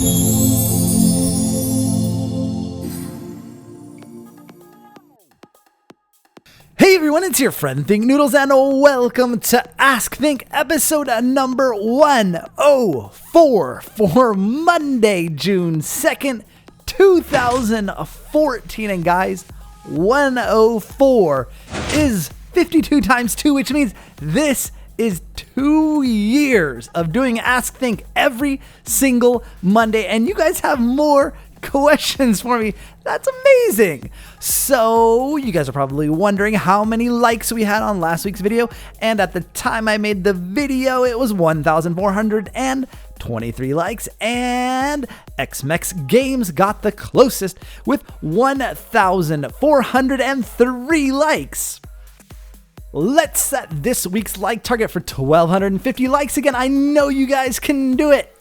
Hey everyone, it's your friend Thinknoodles, and welcome to Ask Think episode number 104 for Monday, June 2nd, 2014. And guys, 104 is 52 times 2, which means this is 2 years of doing Ask Think every single Monday, and you guys have more questions for me. That's amazing. So you guys are probably wondering how many likes we had on last week's video, and at the time I made the video it was 1,423 likes, and X-Mex Games got the closest with 1,403 likes. Let's set this week's like target for 1,250 likes again. I know you guys can do it.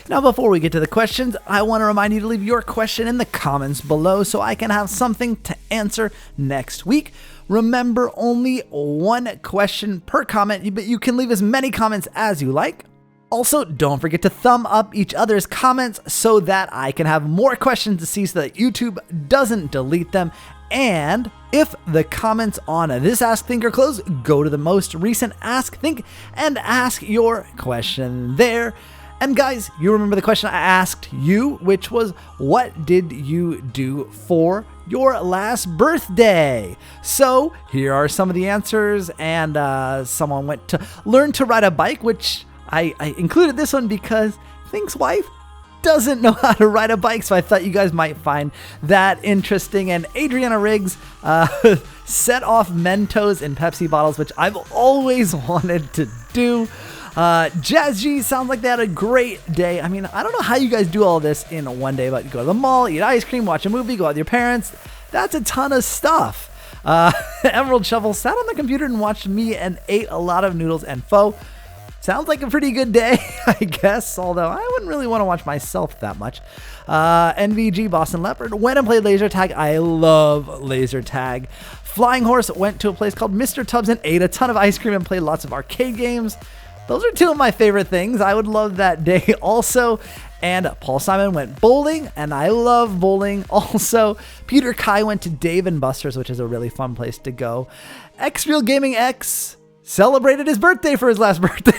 Now, before we get to the questions, I want to remind you to leave your question in the comments below so I can have something to answer next week. Remember, only one question per comment, but you can leave as many comments as you like. Also, don't forget to thumb up each other's comments so that I can have more questions to see so that YouTube doesn't delete them. And if the comments on this Ask Think are closed, go to the most recent Ask Think and ask your question there. And guys, you remember the question I asked you, which was, what did you do for your last birthday? So here are some of the answers, and someone went to learn to ride a bike, which I included this one because Think's wife doesn't know how to ride a bike, so I thought you guys might find that interesting. And Adriana Riggs set off Mentos in Pepsi bottles, which I've always wanted to do. Jazz G sounds like they had a great day. I mean, I don't know how you guys do all this in one day, but you go to the mall, eat ice cream, watch a movie, go out with your parents. That's a ton of stuff. Emerald Shovel sat on the computer and watched me and ate a lot of noodles and pho. Sounds like a pretty good day, I guess, although I wouldn't really want to watch myself that much. NVG Boston Leopard went and played laser tag. I love laser tag. Flying Horse went to a place called Mr. Tubbs and ate a ton of ice cream and played lots of arcade games. Those are two of my favorite things. I would love that day also. And Paul Simon went bowling, and I love bowling also. Peter Kai went to Dave & Buster's, which is a really fun place to go. X-Real Gaming X celebrated his birthday for his last birthday.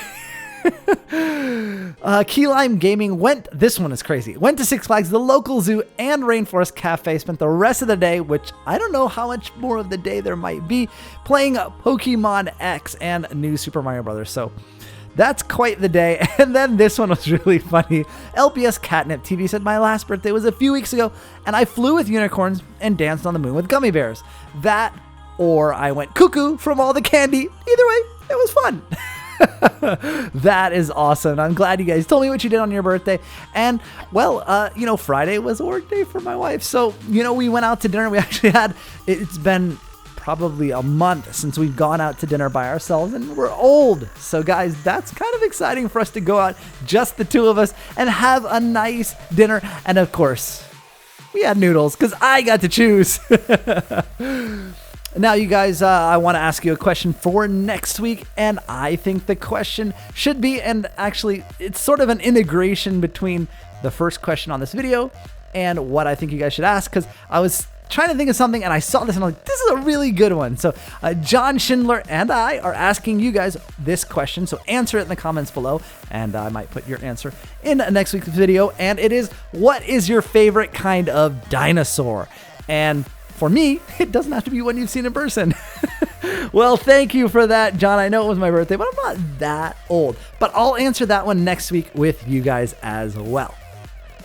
Key Lime Gaming went to Six Flags, the local zoo, and Rainforest Cafe. Spent the rest of the day, which I don't know how much more of the day there might be, playing Pokemon X and New Super Mario Bros. So that's quite the day. And then this one was really funny. LPS Catnip TV said, my last birthday was a few weeks ago, and I flew with unicorns and danced on the moon with gummy bears. That, or I went cuckoo from all the candy. Either way, it was fun. That is awesome. I'm glad you guys told me what you did on your birthday. And well, Friday was a work day for my wife. So, we went out to dinner. We actually it's been probably a month since we've gone out to dinner by ourselves, and we're old. So guys, that's kind of exciting for us to go out, just the two of us, and have a nice dinner. And of course, we had noodles because I got to choose. Now, you guys, I want to ask you a question for next week, and I think the question should be, and actually, it's sort of an integration between the first question on this video and what I think you guys should ask, because I was trying to think of something, and I saw this, and I'm like, this is a really good one. So, John Schindler and I are asking you guys this question, so answer it in the comments below, and I might put your answer in next week's video, and it is, what is your favorite kind of dinosaur? And for me, it doesn't have to be one you've seen in person. Well, thank you for that, John. I know it was my birthday, but I'm not that old. But I'll answer that one next week with you guys as well.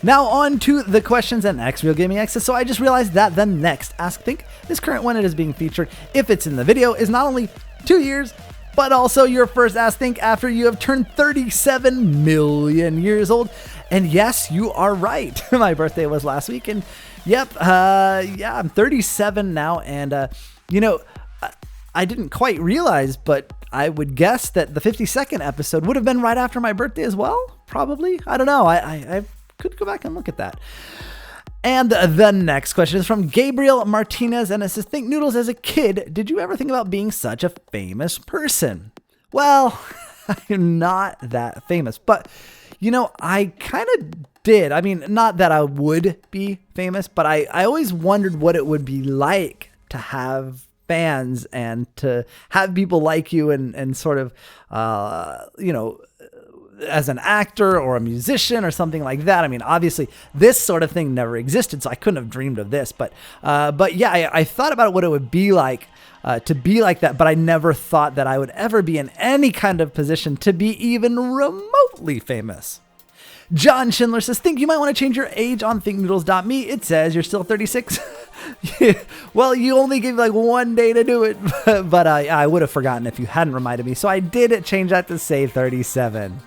Now on to the questions and X-Real Gaming Access. So I just realized that the next Ask Think, this current one it is being featured, if it's in the video, is not only 2 years, but also your first Ask Think after you have turned 37 million years old. And yes, you are right. My birthday was last week, and yep, I'm 37 now, and I didn't quite realize, but I would guess that the 52nd episode would have been right after my birthday as well, probably. I don't know. I could go back and look at that. And the next question is from Gabriel Martinez, and it says, Thinknoodles, as a kid, did you ever think about being such a famous person? Well, I'm not that famous, but I kind of did. I mean, not that I would be famous, but I always wondered what it would be like to have fans and to have people like you and sort of, as an actor or a musician or something like that. I mean, obviously this sort of thing never existed, so I couldn't have dreamed of this, but yeah, I thought about what it would be like to be like that, but I never thought that I would ever be in any kind of position to be even remotely famous. John Schindler says, think you might want to change your age on thinknoodles.me. It says you're still 36. Well, you only gave like 1 day to do it, but I would have forgotten if you hadn't reminded me. So I did change that to say 37.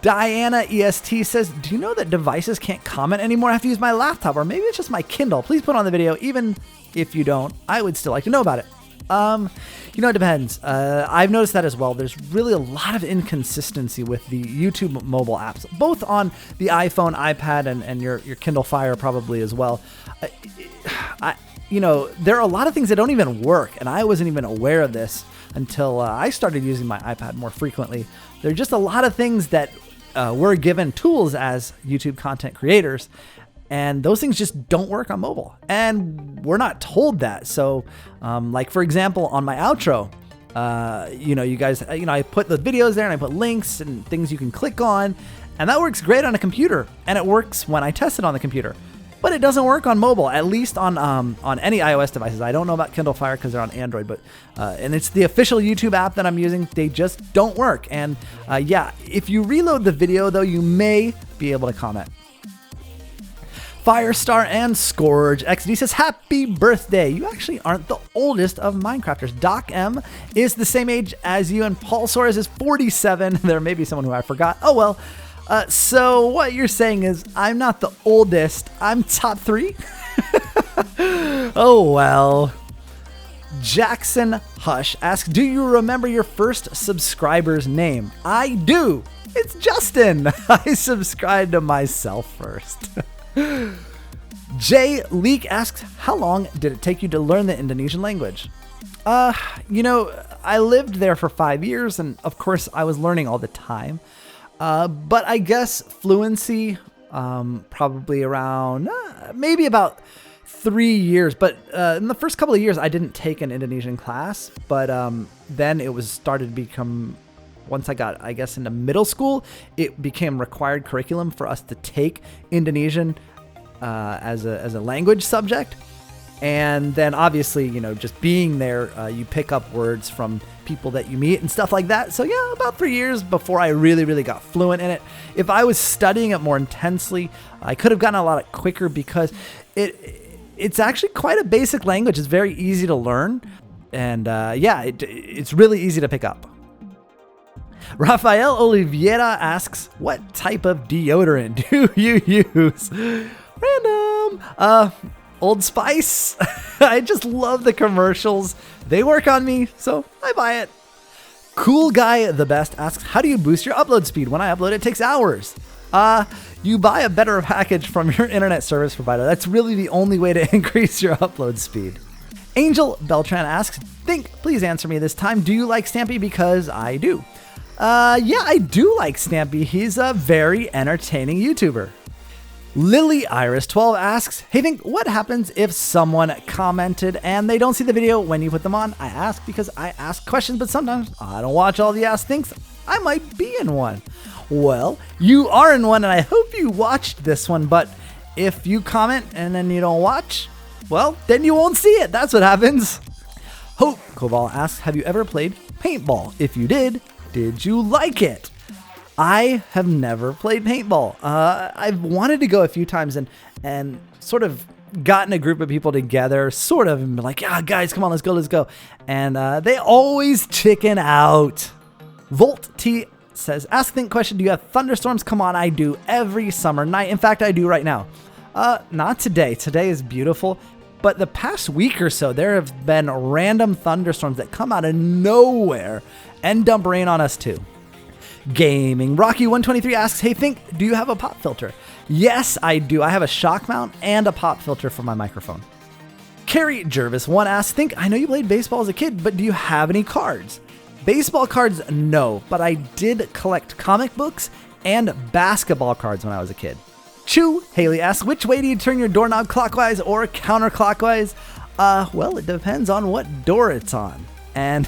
Diana EST says, do you know that devices can't comment anymore? I have to use my laptop, or maybe it's just my Kindle. Please put on the video. Even if you don't, I would still like to know about it. It depends. I've noticed that as well. There's really a lot of inconsistency with the YouTube mobile apps, both on the iPhone, iPad, and your Kindle Fire probably as well. There are a lot of things that don't even work, and I wasn't even aware of this until I started using my iPad more frequently. There are just a lot of things that we're given tools as YouTube content creators, and those things just don't work on mobile, and we're not told that. So, like for example, on my outro, you guys, I put the videos there and I put links and things you can click on, and that works great on a computer, and it works when I test it on the computer. But it doesn't work on mobile, at least on any iOS devices. I don't know about Kindle Fire because they're on Android, but and it's the official YouTube app that I'm using. They just don't work. And yeah, if you reload the video, though, you may be able to comment. Firestar and Scourge XD says, happy birthday. You actually aren't the oldest of Minecrafters. Doc M is the same age as you, and Paul Soares is 47. There may be someone who I forgot. Oh, well. So what you're saying is I'm not the oldest. I'm top 3. Oh, well. Jackson Hush asks, do you remember your first subscriber's name? I do. It's Justin. I subscribed to myself first. Jay Leek asks, how long did it take you to learn the Indonesian language? I lived there for 5 years, and of course I was learning all the time. But I guess fluency, probably around maybe about 3 years. But in the first couple of years, I didn't take an Indonesian class. But then it was started to become, once I got, I guess, into middle school, it became required curriculum for us to take Indonesian as a language subject. And then obviously, just being there, you pick up words from people that you meet and stuff like that. So yeah, about 3 years before I really, really got fluent in it. If I was studying it more intensely, I could have gotten a lot quicker because it's actually quite a basic language. It's very easy to learn. And it's really easy to pick up. Rafael Oliveira asks, what type of deodorant do you use? Random. Old Spice. I just love the commercials. They work on me, so I buy it. Cool Guy the Best asks, how do you boost your upload speed? When I upload, it takes hours. You buy a better package from your internet service provider. That's really the only way to increase your upload speed. Angel Beltran asks, please answer me this time. Do you like Stampy? Because I do. Yeah, I do like Stampy. He's a very entertaining YouTuber. Lily Iris 12 asks, hey, what happens if someone commented and they don't see the video when you put them on? I ask because I ask questions, but sometimes I don't watch all the Ask Thinks. I might be in one. Well, you are in one, and I hope you watched this one, but if you comment and then you don't watch, well, then you won't see it. That's what happens. Hope Koval asks, have you ever played paintball? If you did you like it? I have never played paintball. I've wanted to go a few times and sort of gotten a group of people together, sort of, and been like, yeah, guys, come on, let's go. And they always chicken out. Volt T says, ask Think question, do you have thunderstorms? Come on, I do every summer night. In fact, I do right now. Not today. Today is beautiful. But the past week or so, there have been random thunderstorms that come out of nowhere and dump rain on us too. Gaming Rocky 123 asks, hey, do you have a pop filter? Yes, I do. I have a shock mount and a pop filter for my microphone. Carrie Jervis 1 asks, I know you played baseball as a kid, but do you have any cards? Baseball cards, no, but I did collect comic books and basketball cards when I was a kid. Chew, Haley asks, which way do you turn your doorknob, clockwise or counterclockwise? Well, it depends on what door it's on. And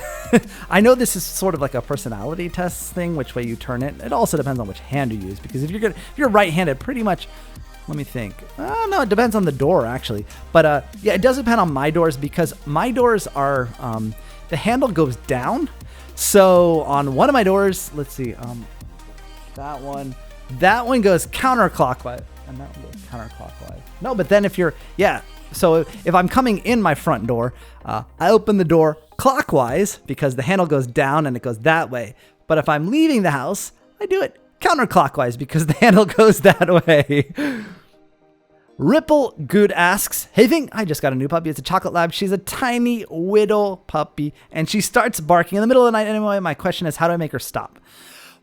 I know this is sort of like a personality test thing, which way you turn it. It also depends on which hand you use, because if you're right-handed, pretty much, let me think. No, it depends on the door, actually. But yeah, it does depend on my doors, because my doors are, the handle goes down. So on one of my doors, let's see, that one goes counterclockwise, and that one goes counterclockwise. No, but then so if I'm coming in my front door, I open the door clockwise because the handle goes down and it goes that way. But if I'm leaving the house, I do it counterclockwise because the handle goes that way. Ripple Good asks, hey Thing, I just got a new puppy. It's a chocolate lab. She's a tiny whittle puppy and she starts barking in the middle of the night. Anyway, my question is, how do I make her stop?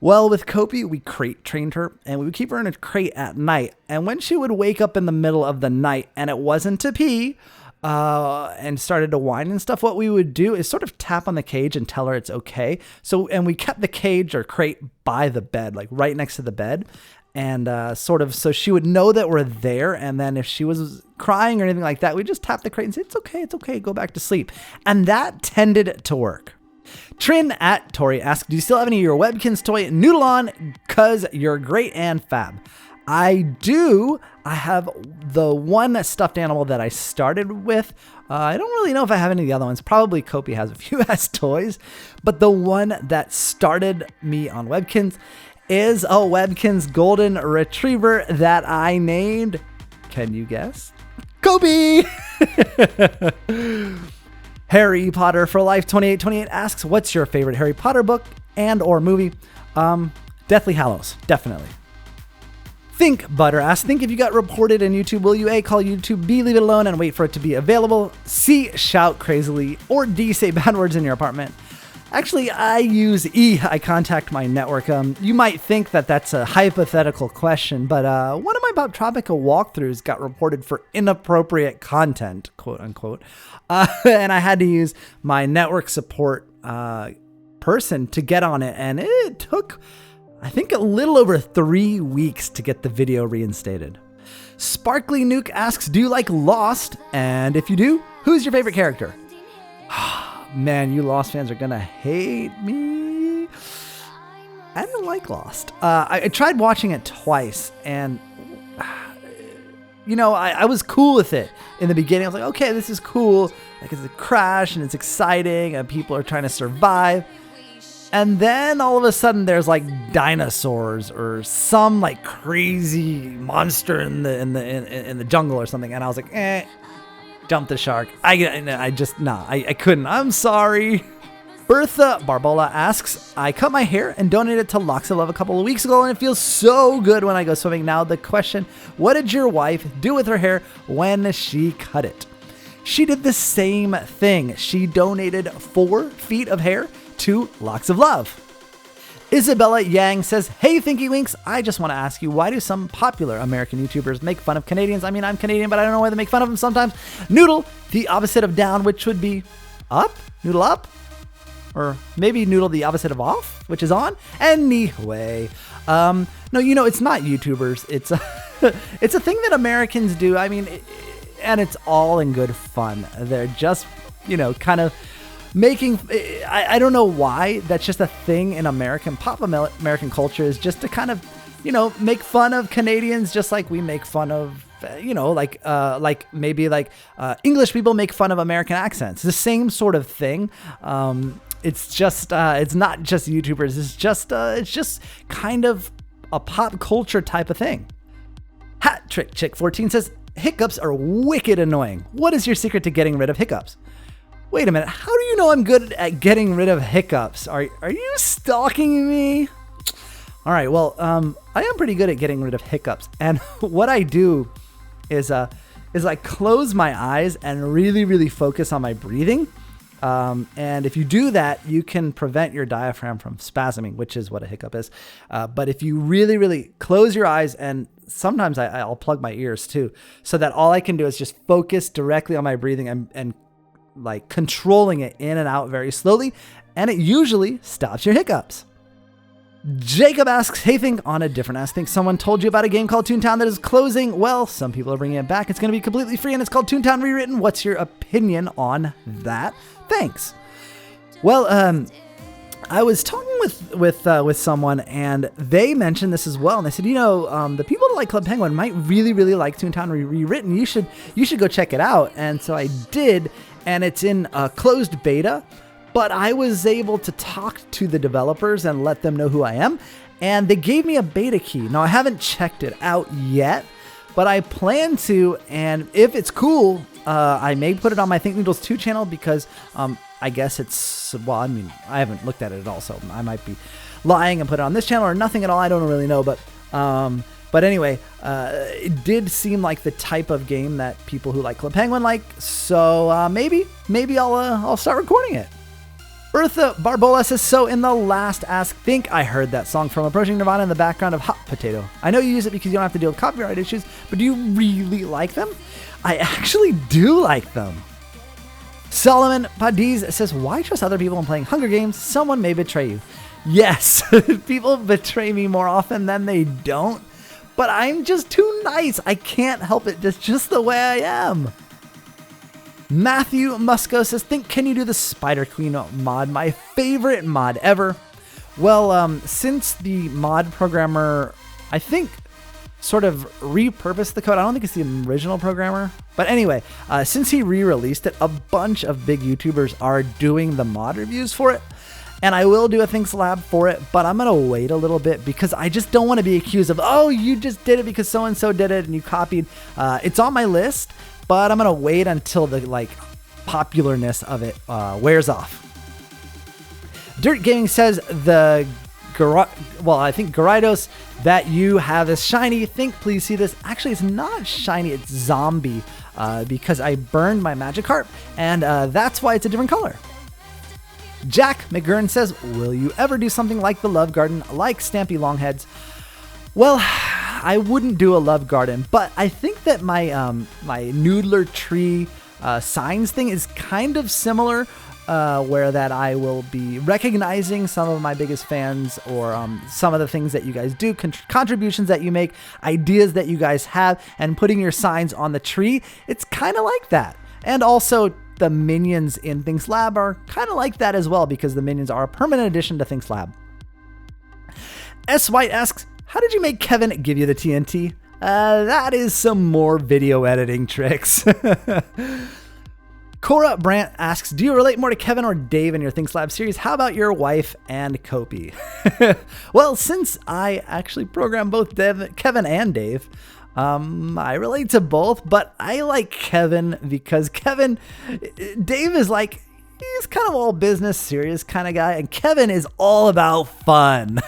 Well, with Kopi, we crate trained her and we would keep her in a crate at night. And when she would wake up in the middle of the night and it wasn't to pee and started to whine and stuff, what we would do is sort of tap on the cage and tell her it's okay. And we kept the cage or crate by the bed, like right next to the bed. And so she would know that we're there. And then if she was crying or anything like that, we just tap the crate and say, it's okay, go back to sleep. And that tended to work. Trin at Tori asks, do you still have any of your Webkinz toy noodle on? Cause you're great and fab. I do. I have the one stuffed animal that I started with. I don't really know if I have any of the other ones. Probably Kopi has a few as toys, but the one that started me on Webkinz is a Webkinz golden retriever that I named, can you guess? Kopi! Harry Potter for Life 2828 asks, what's your favorite Harry Potter book and or movie? Deathly Hallows, definitely. Think Butter asks, think if you got reported in YouTube, will you A, call YouTube, B, leave it alone and wait for it to be available, C, shout crazily, or D, say bad words in your apartment? Actually, I use E, I contact my network. You might think that that's a hypothetical question, but one of my Bobtropica walkthroughs got reported for inappropriate content, quote unquote. And I had to use my network support person to get on it. And it took, I think, a little over 3 weeks to get the video reinstated. Sparkly Nuke asks, do you like Lost? And if you do, who's your favorite character? Man, you Lost fans are gonna hate me. I didn't like Lost. I tried watching it twice, and I was cool with it in the beginning. I was like, okay, this is cool. Like, it's a crash, and it's exciting, and people are trying to survive. And then all of a sudden, there's like dinosaurs or some like crazy monster in the jungle or something, and I was like, jump the shark. I couldn't. I'm sorry. Bertha Barbola asks, I cut my hair and donated to Locks of Love a couple of weeks ago, and it feels so good when I go swimming. Now the question, what did your wife do with her hair when she cut it? She did the same thing. She donated 4 feet of hair to Locks of Love. Isabella Yang says, hey Thinky Winks, I just want to ask you, why do some popular American YouTubers make fun of Canadians? I mean, I'm Canadian, but I don't know why they make fun of them sometimes. Noodle, the opposite of down, which would be up? Noodle up? Or maybe noodle the opposite of off, which is on? Anyway, no, it's not YouTubers. It's a thing that Americans do. I mean, and it's all in good fun. They're just, kind of making, I don't know why, that's just a thing in American American culture, is just to kind of, make fun of Canadians, just like we make fun of, English people make fun of American accents. The same sort of thing. It's just, it's not just YouTubers. It's just kind of a pop culture type of thing. Hat Trick Chick 14 says, hiccups are wicked annoying. What is your secret to getting rid of hiccups? Wait a minute, how do you know I'm good at getting rid of hiccups? Are you stalking me? All right, well, I am pretty good at getting rid of hiccups. And what I do is I close my eyes and really, really focus on my breathing. And if you do that, you can prevent your diaphragm from spasming, which is what a hiccup is. But if you really, really close your eyes, and sometimes I'll plug my ears too, so that all I can do is just focus directly on my breathing and like controlling it in and out very slowly. and it usually stops your hiccups. Jacob asks, hey Think, on a different ask, think someone told you about a game called Toontown that is closing. Well, some people are bringing it back. It's going to be completely free, and it's called Toontown Rewritten. What's your opinion on that? Thanks. Well, I was talking with someone, and they mentioned this as well. And they said, the people that like Club Penguin might really, really like Toontown Rewritten. You should go check it out. And so I did, and it's in a closed beta. But I was able to talk to the developers and let them know who I am, and they gave me a beta key. Now, I haven't checked it out yet, but I plan to, and if it's cool, I may put it on my Thinknoodles 2 channel because I guess I haven't looked at it at all, so I might be lying and put it on this channel or nothing at all. I don't really know, but anyway, it did seem like the type of game that people who like Club Penguin like, so maybe I'll start recording it. Bertha Barbola says, so in the last Ask Think, I heard that song from Approaching Nirvana in the background of Hot Potato. I know you use it because you don't have to deal with copyright issues, but do you really like them? I actually do like them. Solomon Padiz says, why trust other people in playing Hunger Games? Someone may betray you. Yes, people betray me more often than they don't, but I'm just too nice. I can't help it. That's just the way I am. Matthew Musco says, Think, can you do the Spider Queen mod? My favorite mod ever. Well, since the mod programmer, I think, sort of repurposed the code. I don't think it's the original programmer. But anyway, since he re-released it, a bunch of big YouTubers are doing the mod reviews for it. And I will do a Thinks Lab for it, but I'm going to wait a little bit because I just don't want to be accused of, oh, you just did it because so-and-so did it and you copied. It's on my list, but I'm going to wait until the popularness of it wears off. Dirt Gaming says I think Gyarados that you have is shiny. Think, please see this. Actually, it's not shiny, it's zombie because I burned my Magikarp, and that's why it's a different color. Jack McGurn says, will you ever do something like the Love Garden, like Stampy Longheads? Well, I wouldn't do a Love Garden, but I think that my my Noodler Tree signs thing is kind of similar, where that I will be recognizing some of my biggest fans or some of the things that you guys do, contributions that you make, ideas that you guys have, and putting your signs on the tree. It's kind of like that. And also, the minions in Thinks Lab are kind of like that as well, because the minions are a permanent addition to Thinks Lab. S. White asks, how did you make Kevin give you the TNT? That is some more video editing tricks. Cora Brandt asks, do you relate more to Kevin or Dave in your Thinks Lab series? How about your wife and Kopi? Well, since I actually program both Kevin and Dave, I relate to both, but I like Kevin because Dave is he's kind of all business, serious kind of guy, and Kevin is all about fun.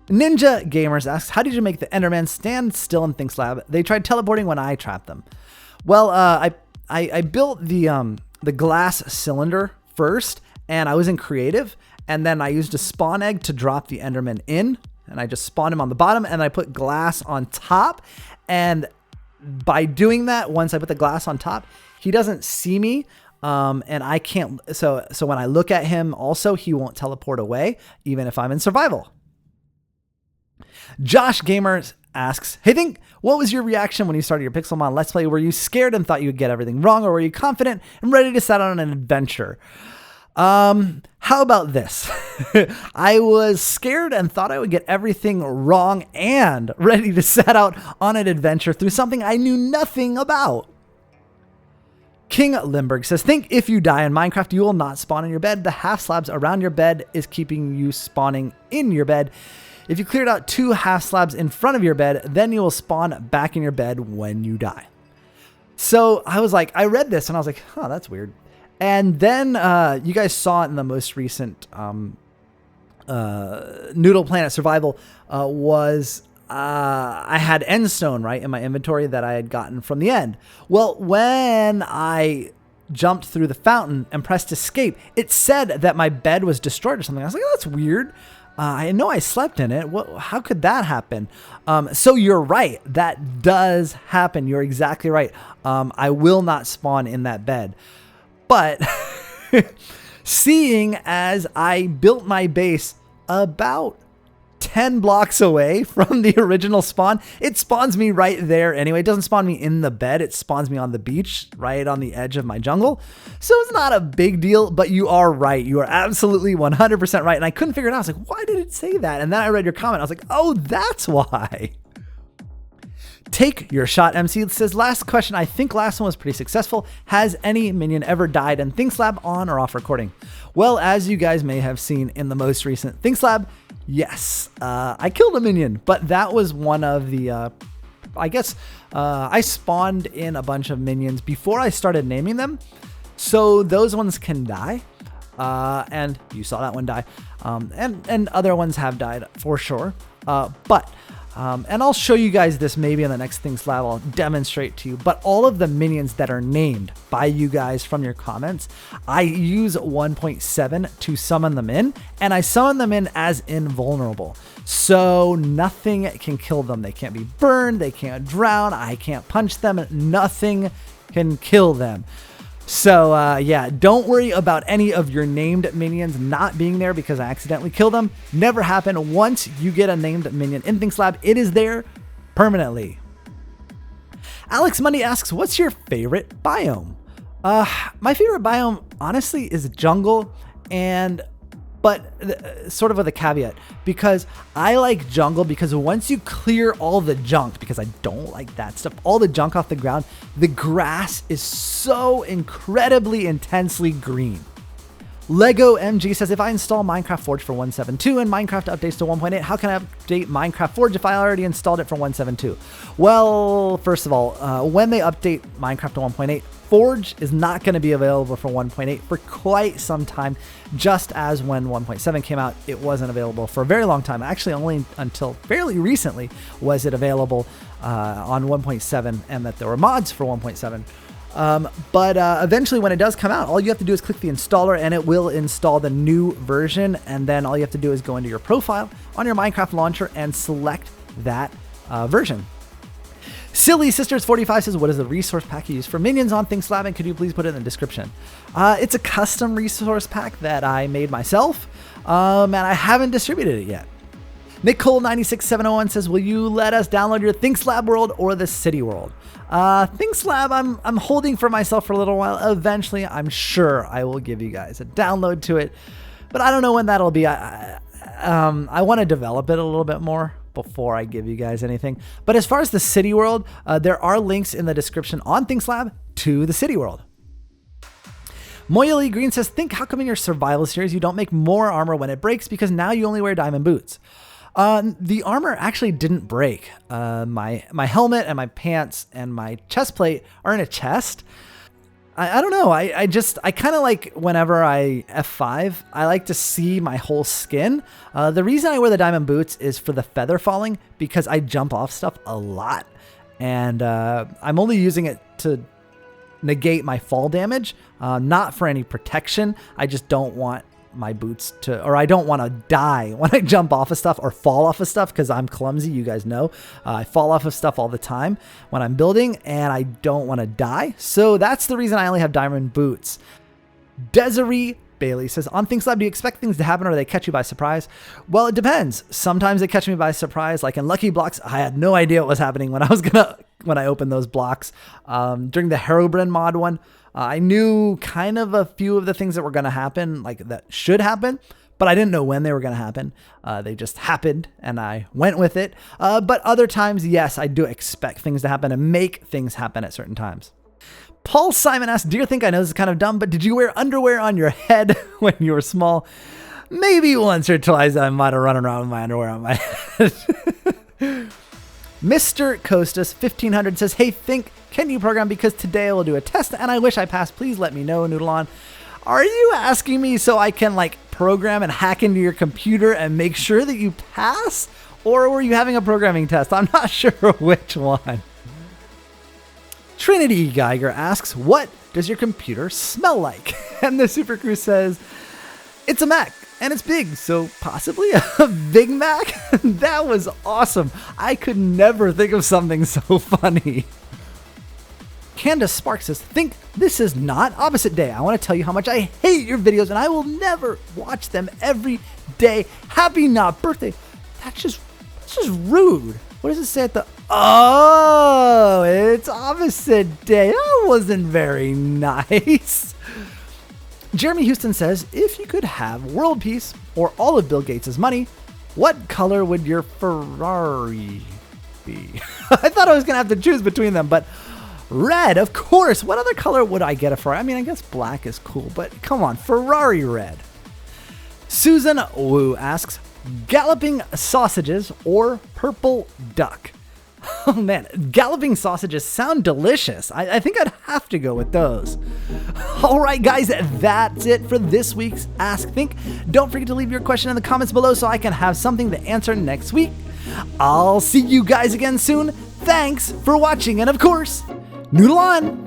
Ninja Gamers asks, how did you make the Enderman stand still in Thinks Lab? They tried teleporting when I trapped them. Well, I built the glass cylinder first, and I was in creative, and then I used a spawn egg to drop the Enderman in, and I just spawned him on the bottom, and I put glass on top, and by doing that, once I put the glass on top, he doesn't see me, and I can't, so when I look at him also, he won't teleport away, even if I'm in survival. Josh Gamers asks, hey Think, what was your reaction when you started your Pixelmon Let's Play? Were you scared and thought you would get everything wrong, or were you confident and ready to set out on an adventure? How about this? I was scared and thought I would get everything wrong and ready to set out on an adventure through something I knew nothing about. King Limburg says, Think, if you die in Minecraft, you will not spawn in your bed. The half slabs around your bed is keeping you spawning in your bed. If you cleared out 2 half slabs in front of your bed, then you will spawn back in your bed when you die. So I was like, I read this and I was like, huh, that's weird. And then you guys saw it in the most recent Noodle Planet Survival I had Endstone, right, in my inventory that I had gotten from the end. Well, when I jumped through the fountain and pressed escape, it said that my bed was destroyed or something. I was like, oh, that's weird. I know I slept in it. How could that happen? So you're right. That does happen. You're exactly right. I will not spawn in that bed. But seeing as I built my base about 10 blocks away from the original spawn. It spawns me right there anyway. It doesn't spawn me in the bed. It spawns me on the beach, right on the edge of my jungle. So it's not a big deal, but you are right. You are absolutely 100% right. And I couldn't figure it out. I was like, why did it say that? And then I read your comment. I was like, oh, that's why. Take your shot, MC says, last question. I think last one was pretty successful. Has any minion ever died in ThinkSlab on or off recording? Well, as you guys may have seen in the most recent ThinkSlab, yes, I killed a minion, but that was one of the, I spawned in a bunch of minions before I started naming them. So those ones can die. And you saw that one die. And other ones have died for sure. And I'll show you guys this maybe in the next ThinkSlab. I'll demonstrate to you. But all of the minions that are named by you guys from your comments, I use 1.7 to summon them in. And I summon them in as invulnerable. So nothing can kill them. They can't be burned. They can't drown. I can't punch them. Nothing can kill them. So yeah, don't worry about any of your named minions not being there because I accidentally killed them. Never happened. Once you get a named minion in ThinkSlab, it is there permanently. Alex Money asks, what's your favorite biome? My favorite biome, honestly, is jungle, but sort of with a caveat, because I like jungle because once you clear all the junk, because I don't like that stuff, all the junk off the ground, the grass is so incredibly intensely green. Lego MG says, if I install Minecraft Forge for 1.7.2 and Minecraft updates to 1.8, how can I update Minecraft Forge if I already installed it for 1.7.2? Well, first of all, when they update Minecraft to 1.8, Forge is not going to be available for 1.8 for quite some time, just as when 1.7 came out, it wasn't available for a very long time. Actually, only until fairly recently was it available on 1.7, and that there were mods for 1.7. But eventually when it does come out, all you have to do is click the installer and it will install the new version. And then all you have to do is go into your profile on your Minecraft launcher and select that version. Silly Sisters 45 says, what is the resource pack you use for minions on ThinkSlab, and could you please put it in the description? It's a custom resource pack that I made myself, and I haven't distributed it yet. Nicole96701 says, will you let us download your ThinkSlab world or the city world? ThinkSlab, I'm holding for myself for a little while. Eventually, I'm sure I will give you guys a download to it, but I don't know when that'll be. I want to develop it a little bit more before I give you guys anything. But as far as the city world, there are links in the description on ThinkSlab to the city world. Moyali Green says, how come in your survival series you don't make more armor when it breaks, because now you only wear diamond boots? The armor actually didn't break. My helmet and my pants and my chest plate are in a chest. I don't know. I kind of like whenever I F5, I like to see my whole skin. The reason I wear the diamond boots is for the feather falling, because I jump off stuff a lot. And I'm only using it to negate my fall damage, not for any protection. I just don't want my boots to, or I don't want to die when I jump off of stuff or fall off of stuff, because I'm clumsy, you guys know. I fall off of stuff all the time when I'm building, and I don't want to die. So that's the reason I only have diamond boots. Desiree Bailey says, on ThinkSlab, do you expect things to happen or they catch you by surprise? Well, it depends. Sometimes they catch me by surprise. Like in Lucky Blocks, I had no idea what was happening when I opened those blocks. During the Herobrine mod one, I knew kind of a few of the things that were going to happen, like that should happen, but I didn't know when they were going to happen. They just happened and I went with it. But other times, yes, I do expect things to happen and make things happen at certain times. Paul Simon asks, do you think, I know this is kind of dumb, but did you wear underwear on your head when you were small? Maybe once or twice I might have run around with my underwear on my head. Mr. Costas 1500 says, hey, can you program, because today I will do a test and I wish I passed. Please let me know, Noodleon. Are you asking me so I can program and hack into your computer and make sure that you pass? Or were you having a programming test? I'm not sure which one. Trinity Geiger asks, what does your computer smell like? And the Super Crew says, it's a Mac. And it's big, so possibly a Big Mac? That was awesome. I could never think of something so funny. Candace Sparks says, Think this is not opposite day. I want to tell you how much I hate your videos and I will never watch them every day. Happy not birthday. That's just rude. What does it say at the... Oh, it's opposite day. That wasn't very nice. Jeremy Houston says, if you could have world peace or all of Bill Gates' money, what color would your Ferrari be? I thought I was going to have to choose between them, but red, of course. What other color would I get a Ferrari? I mean, I guess black is cool, but come on, Ferrari red. Susan Wu asks, galloping sausages or purple duck? Oh man, galloping sausages sound delicious. I think I'd have to go with those. All right, guys, that's it for this week's Ask Think. Don't forget to leave your question in the comments below so I can have something to answer next week. I'll see you guys again soon. Thanks for watching, and of course, noodle on!